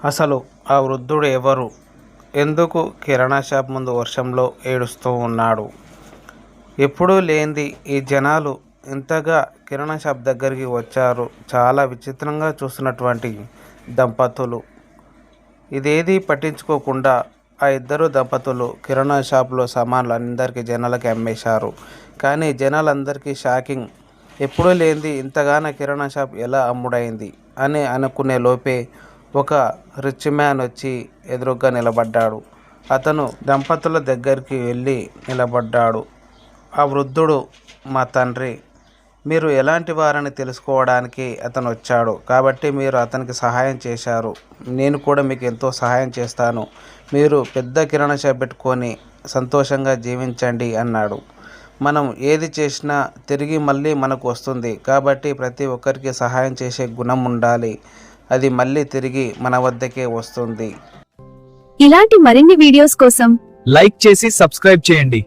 అసలు ఆ వృద్ధుడు ఎవరు? ఎందుకు కిరాణా షాప్ ముందు వర్షంలో ఏడుస్తూ ఉన్నాడు? ఎప్పుడూ లేనిది ఈ జనాలు ఇంతగా కిరాణా షాప్ దగ్గరికి వచ్చారు. చాలా విచిత్రంగా చూస్తున్నటువంటి దంపతులు. ఇదేదీ పట్టించుకోకుండా ఆ ఇద్దరు దంపతులు కిరాణా షాప్లో సామాన్లు అందరికీ జనాలకి అమ్మేశారు. కానీ జనాలందరికీ షాకింగ్. ఎప్పుడూ లేనిది ఇంతగానో కిరాణా షాప్ ఎలా అమ్ముడైంది అని అనుకునే లోపే ఒక రిచ్ మ్యాన్ వచ్చి ఎదురుగ్గా నిలబడ్డాడు. అతను దంపతుల దగ్గరికి వెళ్ళి నిలబడ్డాడు. ఆ వృద్ధుడు, మా తండ్రి, మీరు ఎలాంటి వారని తెలుసుకోవడానికి అతను వచ్చాడు. కాబట్టి మీరు అతనికి సహాయం చేశారు. నేను కూడా మీకు ఎంతో సహాయం చేస్తాను. మీరు పెద్ద కిరాణా షాప్ పెట్టుకొని సంతోషంగా జీవించండి అన్నాడు. మనం ఏది చేసినా తిరిగి మళ్ళీ మనకు వస్తుంది. కాబట్టి ప్రతి ఒక్కరికి సహాయం చేసే గుణం ఉండాలి. అది మళ్ళీ తిరిగి మన వద్దకే వస్తుంది. ఇలాంటి మరిన్ని వీడియోస్ కోసం లైక్ చేసి సబ్స్క్రైబ్ చేయండి.